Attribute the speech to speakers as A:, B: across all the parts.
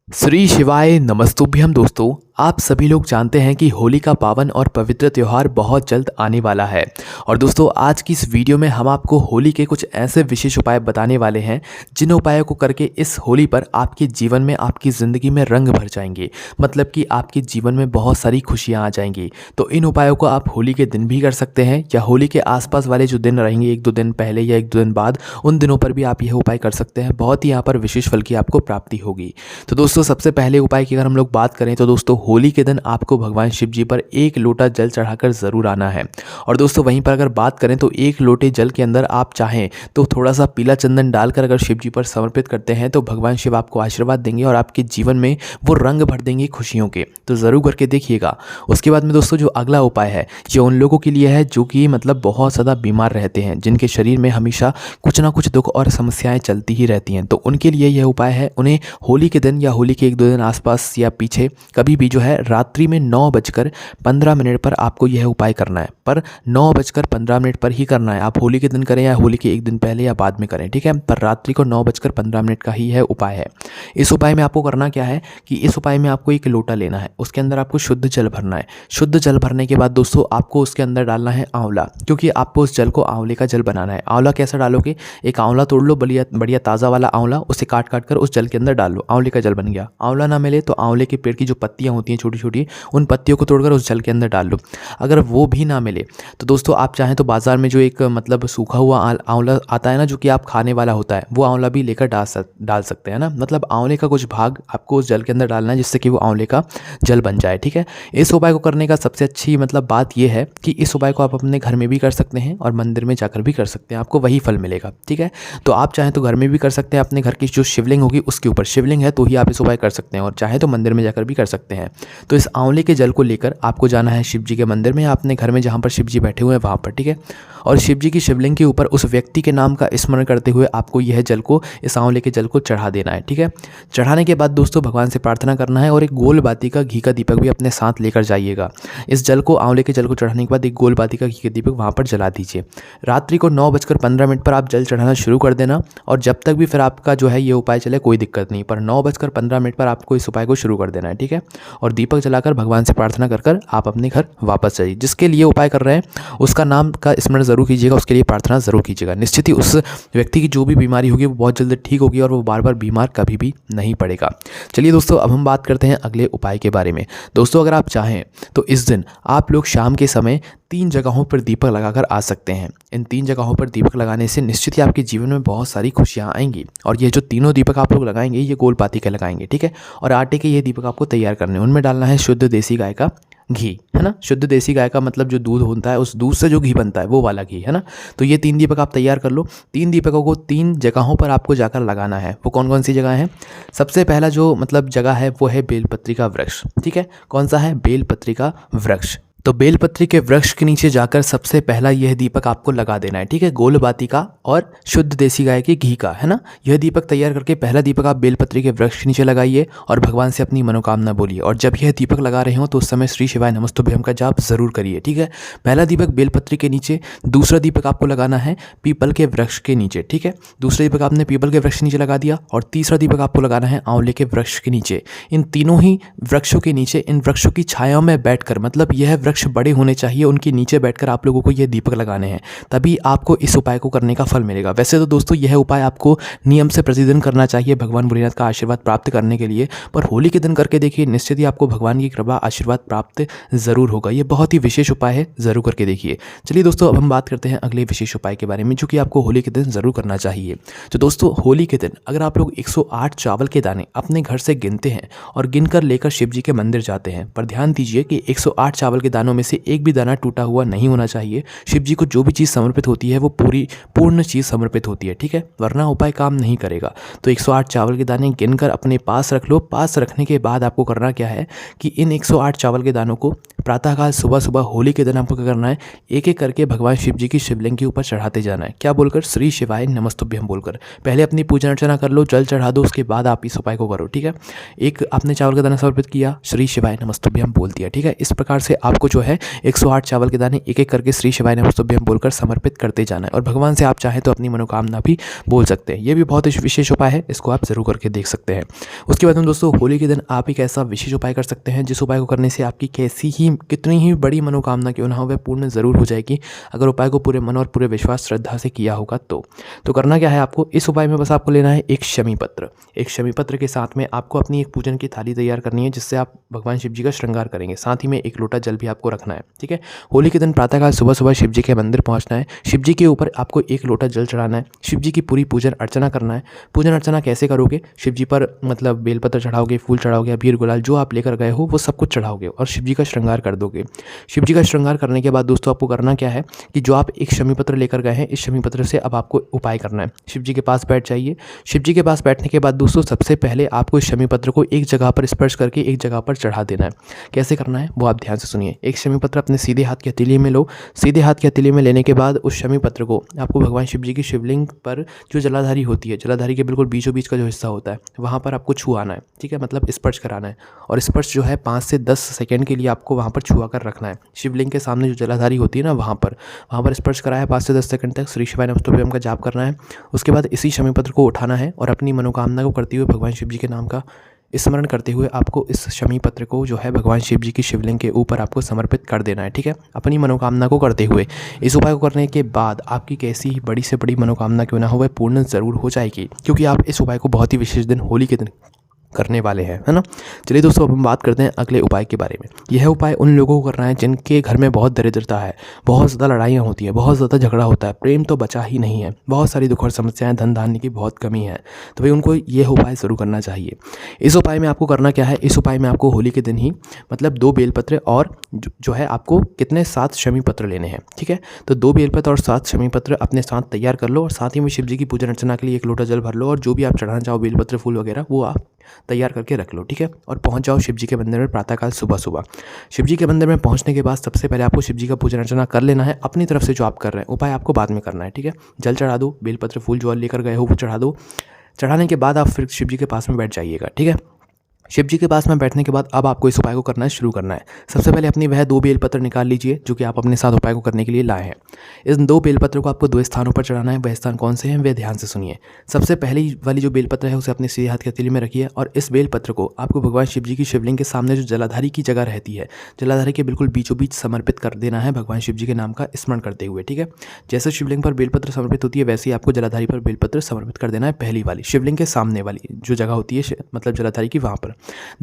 A: श्री शिवाय नमस्तुभ्यम दोस्तों। आप सभी लोग जानते हैं कि होली का पावन और पवित्र त्यौहार बहुत जल्द आने वाला है। और दोस्तों आज की इस वीडियो में हम आपको होली के कुछ ऐसे विशेष उपाय बताने वाले हैं जिन उपायों को करके इस होली पर आपके जीवन में, आपकी ज़िंदगी में रंग भर जाएंगे। मतलब कि आपके जीवन में बहुत सारी खुशियाँ आ जाएंगी। तो इन उपायों को आप होली के दिन भी कर सकते हैं या होली के आसपास वाले जो दिन रहेंगे, एक दो दिन पहले या एक दो दिन बाद, उन दिनों पर भी आप यह उपाय कर सकते हैं। बहुत ही यहाँ पर विशेष फल की आपको प्राप्ति होगी। तो दोस्तों सबसे पहले उपाय की अगर हम लोग बात करें तो दोस्तों होली के दिन आपको भगवान शिव जी पर एक लोटा जल चढ़ाकर ज़रूर आना है। और दोस्तों वहीं पर अगर बात करें तो एक लोटे जल के अंदर आप चाहें तो थोड़ा सा पीला चंदन डालकर अगर शिव जी पर समर्पित करते हैं तो भगवान शिव आपको आशीर्वाद देंगे और आपके जीवन में वो रंग भर देंगे खुशियों के। तो ज़रूर करके देखिएगा। उसके बाद में दोस्तों जो अगला उपाय है ये उन लोगों के लिए है जो कि मतलब बहुत ज़्यादा बीमार रहते हैं, जिनके शरीर में हमेशा कुछ ना कुछ दुख और समस्याएं चलती ही रहती हैं। तो उनके लिए यह उपाय है, उन्हें होली के दिन या होली के एक दो दिन आसपास या पीछे कभी भी जो है रात्रि में 9:15 पर आपको यह उपाय करना है। पर 9:15 पर ही करना है। आप होली के दिन करें या होली के एक दिन पहले या बाद में करें, ठीक है। पर रात्रि को 9:15 का ही है उपाय है। इस उपाय में आपको करना क्या है कि इस उपाय में आपको एक लोटा लेना है, उसके अंदर आपको शुद्ध जल भरना है। शुद्ध जल भरने के बाद दोस्तों आपको उसके अंदर डालना है आंवला, क्योंकि आपको उस जल को आंवले का जल बनाना है। आंवला कैसे डालोगे? एक आंवला तोड़ लो, बढ़िया बढ़िया ताज़ा वाला आंवला, उसे काट काट कर उस जल के अंदर डाल लो, आंवले का जल बन गया। आंवला ना मिले तो आंवले के पेड़ की जो पत्तियां होती हैं छोटी छोटी, उन पत्तियों को तोड़कर उस जल के अंदर डाल लो। अगर वो भी ना मिले तो दोस्तों आप चाहें तो बाजार में जो एक मतलब सूखा हुआ आंवला आता है ना, जो कि आप खाने वाला होता है, वो आंवला भी लेकर डाल सकते हैं ना। मतलब आंवले का कुछ भाग आपको उस जल के अंदर डालना है जिससे कि वो आंवले का जल बन जाए, ठीक है। इस उपाय को करने का सबसे अच्छी मतलब बात यह है कि इस उपाय को आप अपने घर में भी कर सकते हैं और मंदिर में जाकर भी कर सकते हैं, आपको वही फल मिलेगा, ठीक है। तो आप चाहें तो घर में भी कर सकते हैं, अपने घर की जो शिवलिंग होगी उसके ऊपर शिवलिंग है तो ही आप इस उपाय कर सकते हैं, और चाहे तो मंदिर में जाकर भी कर सकते हैं। तो इस आंवले के जल को लेकर आपको जाना है शिव जी के मंदिर में या अपने घर में जहाँ पर शिव जी बैठे हुए हैं वहाँ पर, ठीक है। और शिव जी की शिवलिंग के ऊपर उस व्यक्ति के नाम का स्मरण करते हुए आपको यह जल को, इस आंवले के जल को चढ़ा देना है, ठीक है। चढ़ाने के बाद दोस्तों भगवान से प्रार्थना करना है और एक गोल बाती का घी का दीपक भी अपने साथ लेकर जाइएगा। इस जल को, आंवले के जल को चढ़ाने के बाद एक गोल बाती का घी का दीपक वहाँ पर जला दीजिए। रात्रि को 9:15 पर आप जल चढ़ाना शुरू कर देना और जब तक भी फिर आपका जो है ये उपाय चले कोई दिक्कत नहीं, पर 9:15 पर आपको इस उपाय को शुरू कर देना है, ठीक है। और दीपक जलाकर भगवान से प्रार्थना कर आप अपने घर वापस जाइए। जिसके लिए उपाय कर रहे हैं उसका नाम का स्मरण जरूर कीजिएगा, उसके लिए प्रार्थना जरूर कीजिएगा। निश्चित ही उस व्यक्ति की जो भी बीमारी होगी वो बहुत जल्दी ठीक होगी और वो बार बार बीमार कभी भी नहीं पड़ेगा। चलिए दोस्तों अब हम बात करते हैं अगले उपाय के बारे में। दोस्तों अगर आप चाहें तो इस दिन आप लोग शाम के समय 3 जगहों पर दीपक लगाकर आ सकते हैं। इन 3 जगहों पर दीपक लगाने से निश्चित ही आपके जीवन में बहुत सारी खुशियां आएंगी। और ये जो तीनों दीपक आप लोग लगाएंगे ये गोल बाती के लगाएंगे, ठीक है। और आटे के ये दीपक आपको तैयार करने हैं। उनमें डालना है शुद्ध देसी गाय का घी, है ना। शुद्ध देसी गाय का मतलब जो दूध होता है उस दूध से जो घी बनता है वो वाला घी, है ना। तो ये 3 दीपक आप तैयार कर लो। 3 दीपकों को 3 जगहों पर आपको जाकर लगाना है। वो कौन कौन सी जगह है? सबसे पहला जो मतलब जगह है वो है बेलपत्री का वृक्ष, ठीक है। कौन सा है? बेलपत्री का वृक्ष। तो बेलपत्री के वृक्ष के नीचे जाकर सबसे पहला यह दीपक आपको लगा देना है, ठीक है। गोल बाती का और शुद्ध देसी गाय के घी का, है ना। यह दीपक तैयार करके पहला दीपक आप बेलपत्री के वृक्ष के नीचे लगाइए और भगवान से अपनी मनोकामना बोलिए। और जब यह दीपक लगा रहे हो तो उस समय श्री शिवाय नमस्तुभ्यम का जाप जरूर करिए, ठीक है। पहला दीपक बेलपत्री के नीचे, दूसरा दीपक आपको लगाना है पीपल के वृक्ष के नीचे, ठीक है। दूसरा दीपक आपने पीपल के वृक्ष के नीचे लगा दिया और तीसरा दीपक आपको लगाना है आंवले के वृक्ष के नीचे। इन तीनों ही वृक्षों के नीचे, इन वृक्षों की छाया में बैठकर, मतलब यह वृक्ष बड़े होने चाहिए, उनके नीचे बैठकर आप लोगों को ये दीपक लगाने हैं, तभी आपको इस उपाय को करने का फल मिलेगा। वैसे तो दोस्तों यह उपाय आपको नियम से प्रतिदिन करना चाहिए भगवान भोलेनाथ का आशीर्वाद प्राप्त करने के लिए, पर होली के दिन करके देखिए, निश्चित ही आपको भगवान की कृपा आशीर्वाद प्राप्त जरूर होगा। ये बहुत ही विशेष उपाय है, जरूर करके देखिए। चलिए दोस्तों अब हम बात करते हैं अगले विशेष उपाय के बारे में जो कि आपको होली के दिन जरूर करना चाहिए। तो दोस्तों होली के दिन अगर आप लोग 108 चावल के दाने अपने घर से गिनते हैं और गिनकर लेकर शिव जी के मंदिर जाते हैं, पर ध्यान दीजिए कि 108 चावल के दानों में से एक भी दाना टूटा हुआ नहीं होना चाहिए। शिव जी को जो भी चीज़ समर्पित होती है वो पूर्ण चीज़ समर्पित होती है, ठीक है, वरना उपाय काम नहीं करेगा। तो 108 चावल के दाने गिनकर अपने पास रख लो। पास रखने के बाद आपको करना क्या है कि इन 108 चावल के दानों को प्रातःकाल सुबह सुबह होली के दिन आपको क्या करना है, एक एक करके भगवान शिव जी की शिवलिंग के ऊपर चढ़ाते जाना है। क्या बोलकर? श्री शिवाय नमस्तुभ्यम बोलकर। पहले अपनी पूजा अर्चना कर लो, जल चढ़ा दो, उसके बाद आप इस उपाय को करो, ठीक है। एक आपने चावल का दाना समर्पित किया, श्री शिवाय नमस्तुभ्यम बोल दिया, ठीक है। इस प्रकार से आपको जो है 108 चावल के दाने एक एक करके श्री शिवाय नमस्तुभ्यम बोलकर समर्पित करते जाना है। और भगवान से आप चाहें तो अपनी मनोकामना भी बोल सकते हैं। ये भी बहुत ही विशेष उपाय है, इसको आप ज़रूर करके देख सकते हैं। उसके बाद में दोस्तों होली के दिन आप एक ऐसा विशेष उपाय कर सकते हैं जिस उपाय को करने से आपकी कितनी ही बड़ी मनोकामना क्यों ना हो वह पूर्ण ज़रूर हो जाएगी, अगर उपाय को पूरे मन और पूरे विश्वास श्रद्धा से किया होगा तो करना क्या है आपको, इस उपाय में बस आपको लेना है एक शमी पत्र। एक शमी पत्र के साथ में आपको अपनी एक पूजन की थाली तैयार करनी है जिससे आप भगवान शिव जी का श्रृंगार करेंगे। साथ ही में एक लोटा जल भी आपको रखना है। ठीक है, होली के दिन प्रातःकाल सुबह सुबह शिव जी के मंदिर पहुंचना है। शिव जी के ऊपर आपको एक लोटा जल चढ़ाना है। शिव जी की पूरी पूजन अर्चना करना है। पूजन अर्चना कैसे करोगे, शिव जी पर मतलब बेलपत्र चढ़ाओगे, फूल चढ़ाओगे, अबीर गुलाल जो आप लेकर गए हो वो सब कुछ चढ़ाओगे और शिव जी का श्रृंगार कर दोगे। शिव जी का श्रृंगार करने के बाद दोस्तों आपको करना क्या है कि जो आप एक शमी पत्र लेकर गए हैं, इस शमी पत्र से अब आपको उपाय करना है। शिव जी के पास बैठ जाइए। शिव जी के पास बैठने के बाद दोस्तों सबसे पहले आपको इस शमी पत्र को एक जगह पर स्पर्श करके एक जगह पर चढ़ा देना है। कैसे करना है वो आप ध्यान से सुनिए। एक शमी पत्र अपने सीधे हाथ की हथेली में लो। सीधे हाथ की हथेली में लेने के बाद उस शमी पत्र को आपको भगवान शिव जी की शिवलिंग पर जो जलाधारी होती है, जलाधारी के बिल्कुल बीचों बीच का जो हिस्सा होता है वहाँ पर आपको छुआना है। ठीक है, मतलब स्पर्श कराना है। और स्पर्श जो है 5 से 10 सेकेंड के लिए आपको वहाँ पर छुआ कर रखना है। शिवलिंग के सामने जो जलाधारी होती है ना वहाँ पर स्पर्श कराया 5 से 10 सेकंड तक श्री शिवाय नमस्तुभ्यम का जाप करना है। उसके बाद इसी शमी पत्र को उठाना है और अपनी मनोकामना को करते हुए भगवान शिव जी के नाम का स्मरण करते हुए आपको इस शमी पत्र को जो है भगवान शिव जी की शिवलिंग के ऊपर आपको समर्पित कर देना है। ठीक है, अपनी मनोकामना को करते हुए। इस उपाय को करने के बाद आपकी कैसी ही बड़ी से बड़ी मनोकामना क्यों ना हो वह पूर्ण ज़रूर हो जाएगी, क्योंकि आप इस उपाय को बहुत ही विशेष दिन होली के दिन करने वाले हैं, है ना। चलिए दोस्तों, अब हम बात करते हैं अगले उपाय के बारे में। यह उपाय उन लोगों को करना है जिनके घर में बहुत दरिद्रता है, बहुत ज़्यादा लड़ाइयाँ होती हैं, बहुत ज़्यादा झगड़ा होता है, प्रेम तो बचा ही नहीं है, बहुत सारी दुख और समस्याएं, धन धान्य की बहुत कमी है, तो भाई उनको यह उपाय शुरू करना चाहिए। इस उपाय में आपको करना क्या है, इस उपाय में आपको होली के दिन ही मतलब 2 बेलपत्र और जो है आपको कितने 7 शमी पत्र लेने हैं। ठीक है, तो 2 बेलपत्र और 7 शमी पत्र अपने साथ तैयार कर लो और साथ ही में शिव जी की पूजन अर्चना के लिए एक लोटा जल भर लो और जो भी आप चढ़ाना चाहो बेलपत्र फूल वगैरह वो आप तैयार करके रख लो। ठीक है, और पहुंच जाओ शिव जी के मंदिर में प्रातःकाल सुबह सुबह। शिव जी के मंदिर में पहुंचने के बाद सबसे पहले आपको शिव जी का पूजन अर्चना कर लेना है अपनी तरफ से। जो आप कर रहे हैं उपाय आपको बाद में करना है। ठीक है, जल चढ़ा दो, बेलपत्र फूल जो लेकर गए हो वो चढ़ा दो। चढ़ाने के बाद आप फिर शिव जी के पास में बैठ जाइएगा। ठीक है, शिव जी के पास में बैठने के बाद अब आपको इस उपाय को करना है, शुरू करना है। सबसे पहले अपनी वह 2 बेलपत्र निकाल लीजिए जो कि आप अपने साथ उपाय को करने के लिए लाए हैं। इस 2 बेलपत्र को आपको 2 स्थानों पर चढ़ाना है। वह स्थान कौन से हैं वे ध्यान से सुनिए। सबसे पहली वाली जो बेलपत्र है उसे अपने सीधे हाथ की हथेली में रखिए और इस बेलपत्र को आपको भगवान शिव जी की शिवलिंग के सामने जो जलाधारी की जगह रहती है, जलाधारी के बिल्कुल बीचों बीच समर्पित कर देना है भगवान शिव जी के नाम का स्मरण करते हुए। ठीक है, जैसे शिवलिंग पर बेलपत्र समर्पित होती है वैसे ही आपको जलाधारी पर बेलपत्र समर्पित कर देना है। पहली वाली शिवलिंग के सामने वाली जो जगह होती है मतलब जलाधारी की वहाँ पर।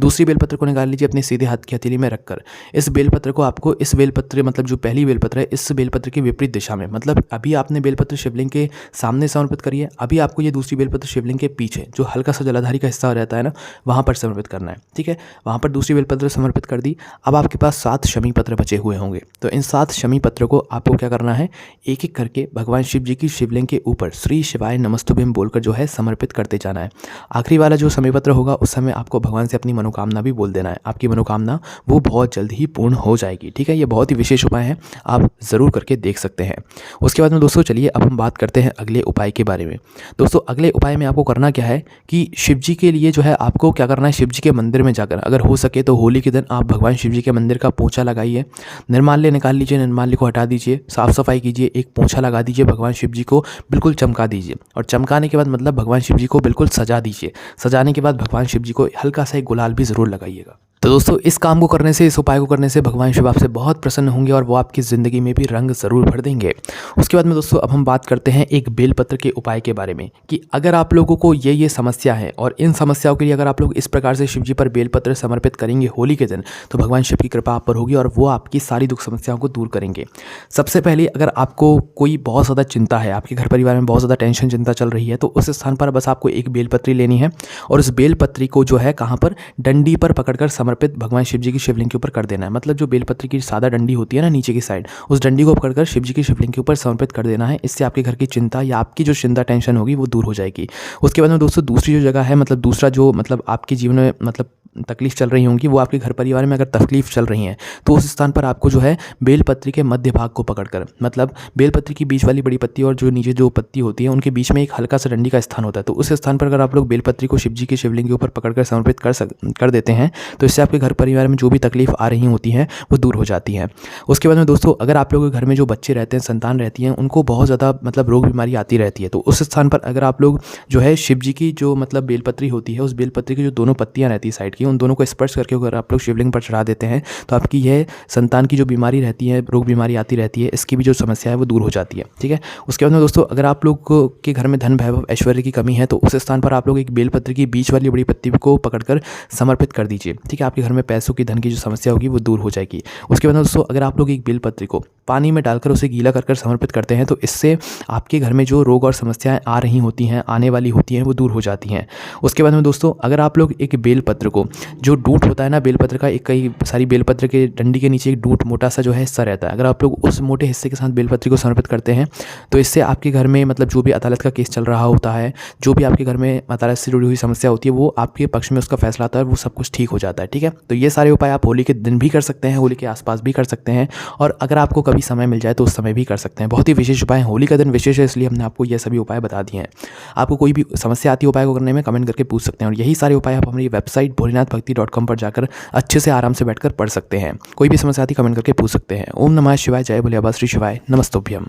A: दूसरी बेलपत्र को निकाल लीजिए अपने सीधे हाथ की हथेली में रखकर। इस बेलपत्र को आपको इस बेलपत्र मतलब जो पहली बेलपत्र है इस बेलपत्र के विपरीत दिशा में, मतलब अभी आपने बेलपत्र शिवलिंग के सामने समर्पित करी है, अभी आपको ये दूसरी बेलपत्र शिवलिंग के पीछे जो हल्का सा जलाधारी का हिस्सा रहता है ना वहाँ पर समर्पित करना है। ठीक है, वहाँ पर दूसरी बेलपत्र समर्पित कर दी। अब आपके पास 7 शमी पत्र बचे हुए होंगे, तो इन 7 शमी पत्र को आपको क्या करना है, एक एक करके भगवान शिव जी की शिवलिंग के ऊपर श्री शिवाय नमस्तुभ्यम बोलकर जो है समर्पित करते जाना है। आखिरी वाला जो शमी पत्र होगा उस समय आपको भगवान से अपनी मनोकामना भी बोल देना है। आपकी मनोकामना वो बहुत जल्द ही पूर्ण हो जाएगी। ठीक है, ये बहुत ही विशेष उपाय है, आप ज़रूर करके देख सकते हैं। उसके बाद में दोस्तों चलिए अब हम बात करते हैं अगले उपाय के बारे में। दोस्तों अगले उपाय में आपको करना क्या है कि शिव जी के लिए जो है आपको क्या करना है, शिव जी के मंदिर में जाकर अगर हो सके तो होली के दिन आप भगवान शिव जी के मंदिर का पोंछा लगाइए। निर्माल्य निकाल लीजिए, निर्माल्य को हटा दीजिए, साफ़ सफाई कीजिए, एक पोंछा लगा दीजिए, भगवान शिव जी को बिल्कुल चमका दीजिए और चमकाने के बाद मतलब भगवान शिव जी को बिल्कुल सजा दीजिए। सजाने के बाद भगवान शिव जी को हल्का सा एक गुलाल भी ज़रूर लगाइएगा। तो दोस्तों इस काम को करने से, इस उपाय को करने से भगवान शिव आपसे बहुत प्रसन्न होंगे और वो आपकी ज़िंदगी में भी रंग ज़रूर भर देंगे। उसके बाद में दोस्तों अब हम बात करते हैं एक बेलपत्र के उपाय के बारे में कि अगर आप लोगों को ये समस्या है और इन समस्याओं के लिए अगर आप लोग इस प्रकार से शिव जी पर बेलपत्र समर्पित करेंगे होली के दिन तो भगवान शिव की कृपा आप पर होगी और वो आपकी सारी दुख समस्याओं को दूर करेंगे। सबसे पहले अगर आपको कोई बहुत ज़्यादा चिंता है, आपके घर परिवार में बहुत ज़्यादा टेंशन चिंता चल रही है, तो उस स्थान पर बस आपको एक बेलपत्री लेनी है और उस बेलपत्री को जो है कहाँ पर, डंडी पर पकड़कर समर्पित भगवान शिव जी की शिवलिंग के ऊपर कर देना है। मतलब जो बेलपत्र की सादा डंडी होती है ना नीचे की साइड, उस डंडी को पकड़कर शिव जी की शिवलिंग के ऊपर समर्पित कर देना है। इससे आपके घर की चिंता या आपकी जो चिंता टेंशन होगी वो दूर हो जाएगी। उसके बाद में दोस्तों दूसरी जो जगह है, मतलब दूसरा जो मतलब आपके जीवन में मतलब तकलीफ़ चल रही होंगी, वो आपके घर परिवार में अगर तकलीफ़ चल रही हैं, तो उस स्थान पर आपको जो है बेलपत्री के मध्य भाग को पकड़कर, मतलब बेलपत्री की बीच वाली बड़ी पत्ती और जो नीचे जो पत्ती होती है उनके बीच में एक हल्का सा डंडी का स्थान होता है, तो उस स्थान पर अगर आप लोग बेलपत्री को शिव जी के शिवलिंग के ऊपर पकड़कर समर्पित कर देते हैं, तो इससे आपके घर परिवार में जो भी तकलीफ़ आ रही होती है वो दूर हो जाती है। उसके बाद में दोस्तों, अगर आप लोगों के घर में जो बच्चे रहते हैं, संतान रहती हैं, उनको बहुत ज़्यादा मतलब रोग बीमारी आती रहती है, तो उस स्थान पर अगर आप लोग जो है शिव जी की जो मतलब बेलपत्री होती है, उस बेलपत्री की जो दोनों पत्तियां रहती है साइड की, उन दोनों को स्पर्श करके अगर आप लोग शिवलिंग पर चढ़ा देते हैं, तो आपकी यह संतान की जो बीमारी रहती है, रोग बीमारी आती रहती है, इसकी भी जो समस्या है वो दूर हो जाती है। ठीक है। उसके बाद में दोस्तों, अगर आप लोग के घर में धन वैभव ऐश्वर्य की कमी है, तो उस स्थान पर आप लोग एक बेलपत्री की बीच वाली बड़ी पत्ती को पकड़कर समर्पित कर दीजिए। ठीक है। आपके घर में पैसों की, धन की जो समस्या होगी वो दूर हो जाएगी। उसके बाद दोस्तों, अगर आप लोग एक बेलपत्री को पानी में डालकर उसे गीला कर समर्पित करते हैं, तो इससे आपके घर में जो रोग और समस्याएं आ रही होती हैं, आने वाली होती हैं, वो दूर हो जाती हैं। उसके बाद में दोस्तों, अगर आप लोग एक बेलपत्र को, जो डूंट होता है ना बेलपत्र का, एक कई सारी बेलपत्र के डंडी के नीचे एक डूंट मोटा सा जो है हिस्सा रहता है, अगर आप लोग उस मोटे हिस्से के साथ बेलपत्री को समर्पित करते हैं, तो इससे आपके घर में मतलब जो भी अदालत का केस चल रहा होता है, जो भी आपके घर में अदालत से जुड़ी हुई समस्या होती है, वो आपके पक्ष में उसका फैसला आता है और वो सब कुछ ठीक हो जाता है। ठीक है। तो ये सारे उपाय आप होली के दिन भी कर सकते हैं, होली के आसपास भी कर सकते हैं, और अगर आपको कभी समय मिल जाए तो उस समय भी कर सकते हैं। बहुत ही विशेष उपाय, होली का दिन विशेष है, इसलिए हमने आपको ये सभी उपाय बता दिए हैं। आपको कोई भी समस्या आती है उपाय को करने में, कमेंट करके पूछ सकते हैं, और यही सारे उपाय आप हमारी वेबसाइट भोलेनाथभक्ति.com पर जाकर अच्छे से आराम से बैठकर पढ़ सकते हैं। कोई भी समस्या आती कमेंट करके पूछ सकते हैं। ओम नमः शिवाय, जय भोले बाबा, श्री शिवाय, नमस्तुभ्यम।